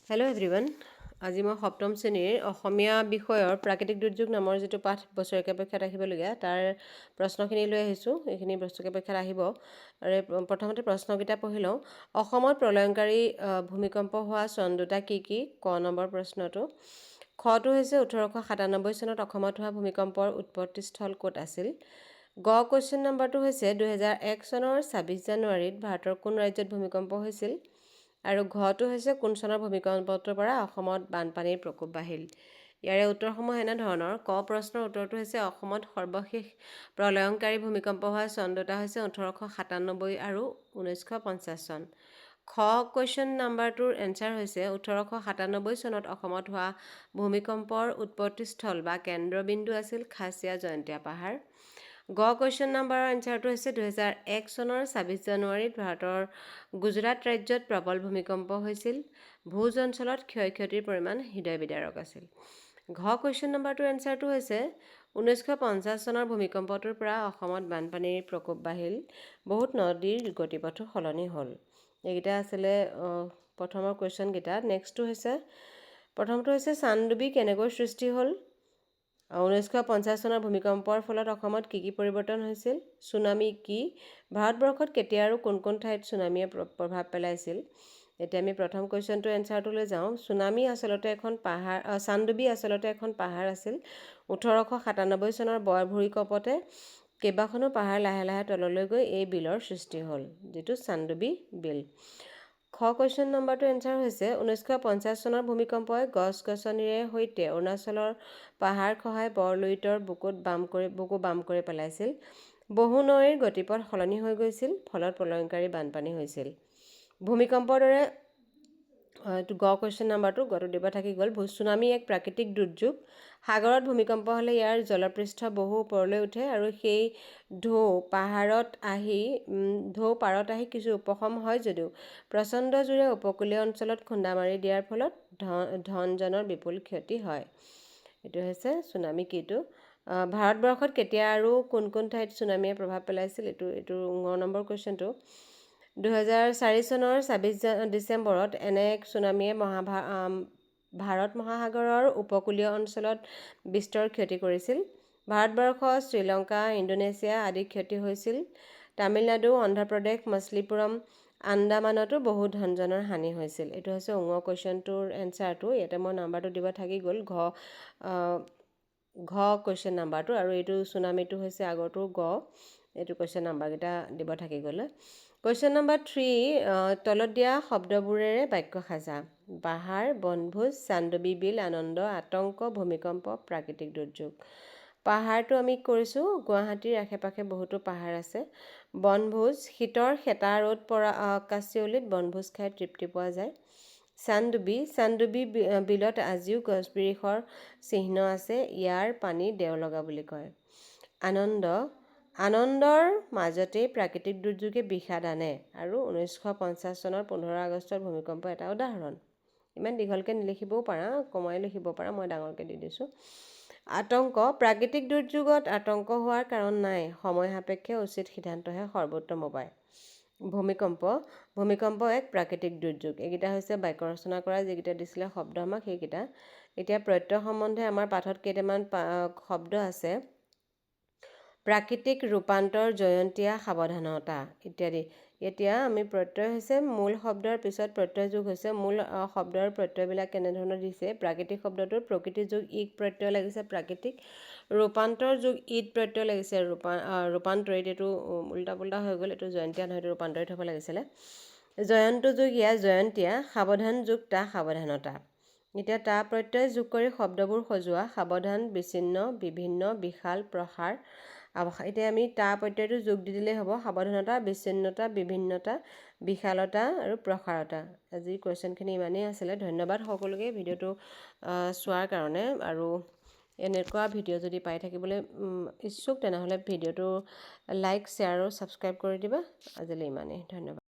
Hello' everyone. আজি মই সপ্তম শ্ৰেণীৰ অসমীয়া বিষয়ৰ প্ৰাকৃতিক দুৰ্যোগ নামৰ যিটো পাঠ বছৰেকীয়া পৰীক্ষাত আহিবলগীয়া তাৰ প্ৰশ্নখিনি লৈ আহিছোঁ। এইখিনি বছৰেকীয়া পৰীক্ষাত আহিব। আৰু প্ৰথমতে প্ৰশ্নকেইটা পঢ়ি লওঁ। অসমত প্ৰলয়ংকাৰী ভূমিকম্প হোৱা চন দুটা কি কি? ক নম্বৰ প্ৰশ্নটো। খটো হৈছে 1897 চনত অসমত হোৱা ভূমিকম্পৰ উৎপত্তিস্থল ক'ত আছিল? গ কুৱেশ্যন নম্বৰটো হৈছে 2001 চনৰ 26 জানুৱাৰীত ভাৰতৰ কোন ৰাজ্যত ভূমিকম্প হৈছিল? আৰু ঘটো হৈছে কোন চনৰ ভূমিকম্পটোৰ পৰা অসমত বানপানীৰ প্ৰকোপ বাঢ়িল? ইয়াৰে উত্তৰসমূহ এনেধৰণৰ। ক প্ৰশ্নৰ উত্তৰটো হৈছে অসমত সৰ্বশেষ প্ৰলয়ংকাৰী ভূমিকম্প হোৱা চন দুটা হৈছে 1897 আৰু 1950 চন। খ কুৱেশ্যন নাম্বাৰটোৰ এনচাৰ হৈছে 1897 চনত অসমত হোৱা ভূমিকম্পৰ উৎপত্তিস্থল বা কেন্দ্ৰবিন্দু আছিল খাছীয়া জয়ন্তীয়া পাহাৰ। গ কুৱেশ্যন নাম্বাৰৰ এনচাৰটো হৈছে 2001 চনৰ 26 জানুৱাৰীত ভাৰতৰ গুজৰাট ৰাজ্যত প্ৰবল ভূমিকম্প হৈছিল। ভোজ অঞ্চলত ক্ষয় ক্ষতিৰ পৰিমাণ হৃদয় বিদাৰক আছিল। ঘ কুৱেশ্যন নম্বৰটোৰ এনচাৰটো হৈছে 1950 চনৰ ভূমিকম্পটোৰ পৰা অসমত বানপানীৰ প্ৰকোপ বাঢ়িল। বহুত নদীৰ গতিপথো সলনি হ'ল। এইকেইটা আছিলে প্ৰথমৰ কুৱেশ্যনকেইটা। নেক্সটটো হৈছে প্ৰথমটো হৈছে চানডুবি কেনেকৈ সৃষ্টি হ'ল? 1950 চনৰ ভূমিকম্পৰ ফলত অসমত কি কি পৰিৱৰ্তন হৈছিল? চুনামি কি? ভাৰতবৰ্ষত কেতিয়া আৰু কোন কোন ঠাইত চুনামিয়ে প্ৰভাৱ পেলাইছিল? এতিয়া আমি প্ৰথম কুৱেশ্যনটোৰ এনচাৰটোলৈ যাওঁ। চুনামি আচলতে এখন পাহাৰ চানডুবি আচলতে এখন পাহাৰ আছিল। 1897 চনৰ ভূমিকম্পতে কেইবাখনো পাহাৰ লাহে লাহে তললৈ গৈ এই বিলৰ সৃষ্টি হ'ল, যিটো চানডুবি বিল। খ কুৱেশ্যন নম্বৰটো এনচাৰ হৈছে 1950 চনৰ ভূমিকম্পই গছ গছনিৰে সৈতে অৰুণাচলৰ পাহাৰ খহাই বৰলুইতৰ বুকু বাম কৰি পেলাইছিল। বহু নৈৰ গতিপথ সলনি হৈ গৈছিল, ফলত প্ৰলয়ংকাৰী বানপানী হৈছিল। ভূমিকম্পৰ দৰে এইটো গ কুৱেশ্যন নাম্বাৰটো গটো দিব থাকি গ'ল। চুনামি এক প্ৰাকৃতিক দুৰ্যোগ। সাগৰত ভূমিকম্প হ'লে ইয়াৰ জলপৃষ্ঠ বহু ওপৰলৈ উঠে আৰু সেই ঢৌ পাৰত আহি কিছু উপশম হয় যদিও প্ৰচণ্ড জোৰে উপকূলীয় অঞ্চলত খুন্দা মাৰি দিয়াৰ ফলত ধন-জনৰ বিপুল ক্ষতি হয়। এইটো হৈছে চুনামি কিটো। ভাৰতবৰ্ষত কেতিয়া আৰু কোন কোন ঠাইত চুনামিয়ে প্ৰভাৱ পেলাইছিল? এইটো 9 নম্বৰ কুৱেশ্যনটো। 2004 চনৰ 26 ডিচেম্বৰত এনে এক চুনামিয়ে ভাৰত মহাসাগৰৰ উপকূলীয় অঞ্চলত বিস্তৰ ক্ষতি কৰিছিল। ভাৰতবৰ্ষ, শ্ৰীলংকা, ইণ্ডোনেছিয়া আদি ক্ষতি হৈছিল। তামিলনাডু, অন্ধ্ৰপ্ৰদেশ, মছলিপুৰম, আন্দামানতো বহু ধন-জনৰ হানি হৈছিল। এইটো হৈছে 9 কুৱেশ্যনটোৰ এনচাৰটো। ইয়াতে মই নাম্বাৰটো দিব থাকি গ'ল ঘ কুৱেশ্যন নাম্বাৰটো, আৰু এইটো চুনামিটো হৈছে আগৰটো গ। এইটো কুৱেশ্যন নাম্বাৰকেইটা দিব থাকি গ'লে। কুৱেশ্যন নম্বৰ 3 তলত দিয়া শব্দবোৰেৰে বাক্য সাজা। পাহাৰ, বনভোজ, চানডুবি বিল, আনন্দ, আতংক, ভূমিকম্প, প্ৰাকৃতিক দুৰ্যোগ। পাহাৰটো আমি কৰিছোঁ, গুৱাহাটীৰ আশে পাশে বহুতো পাহাৰ আছে। বনভোজ, শীতৰ হেতা ৰ'দ পৰা কাচিয়লিত বনভোজ খাই তৃপ্তি পোৱা যায়। চানডুবি বিলত আজিও গছ-বিৰিখৰ চিহ্ন আছে, ইয়াৰ পানী দেওলগা বুলি কয়। আনন্দৰ মাজতেই প্ৰাকৃতিক দুৰ্যোগে বিষাদ আনে, আৰু 1950 চনৰ 15 আগষ্টৰ ভূমিকম্প এটা উদাহৰণ। ইমান দীঘলকৈ নিলিখিবও পাৰা, কমাই লিখিব পাৰা, মই ডাঙৰকৈ দি দিছোঁ। আতংক, প্ৰাকৃতিক দুৰ্যোগত আতংক হোৱাৰ কাৰণ নাই, সময় সাপেক্ষে উচিত সিদ্ধান্তহে সৰ্বোত্তম উপায়। ভূমিকম্প এক প্ৰাকৃতিক দুৰ্যোগ। এইকেইটা হৈছে বাক্য ৰচনা কৰা যিকেইটা দিছিলে শব্দ আমাক সেইকেইটা। এতিয়া প্ৰত্যয় সম্বন্ধে আমাৰ পাঠত কেইটামান শব্দ আছে। প্ৰাকৃতিক, ৰূপান্তৰ, জয়ন্তীয়া, সাৱধানতা ইত্যাদি। এতিয়া আমি প্ৰত্যয় হৈছে মূল শব্দৰ পিছত প্ৰত্যয় যোগ হৈছে। মূল শব্দৰ প্ৰত্যয়বিলাক কেনেধৰণৰ দিছে? প্ৰাকৃতিক শব্দটোত প্ৰকৃতি যোগ ইক প্ৰত্যয় লাগিছে প্ৰাকৃতিক। ৰূপান্তৰ যোগ ইত প্ৰত্যয় লাগিছে ৰূপান্তৰিত। এইটো উল্টা পুল্টা হৈ গ'ল, এইটো জয়ন্তীয়া নহয়, এইটো ৰূপান্তৰিত হ'ব লাগিছিলে। জয়ন্ত যোগ ইয়াত জয়ন্তীয়া, সাৱধান যোগ তা সাৱধানতা। এতিয়া তা প্ৰত্যয় যোগ কৰি শব্দবোৰ সজোৱা। সাৱধান, বিচ্ছিন্ন, বিভিন্ন, বিশাল, প্ৰসাৰ। এতিয়া আমি তা প্ৰত্যয়টো যোগ দি দিলেই হ'ব। সাৱধানতা, বিচ্ছিন্নতা, বিভিন্নতা, বিশালতা আৰু প্ৰসাৰতা। আজি কুৱেশ্যনখিনি ইমানেই আছিলে। ধন্যবাদ সকলোকে ভিডিঅ'টো চোৱাৰ কাৰণে। আৰু এনেকুৱা ভিডিঅ' যদি পাই থাকিবলৈ ইচ্ছুক তেনেহ'লে ভিডিঅ'টো লাইক, শ্বেয়াৰ আৰু ছাবস্ক্ৰাইব কৰি দিবা। আজিলৈ ইমানেই। ধন্যবাদ।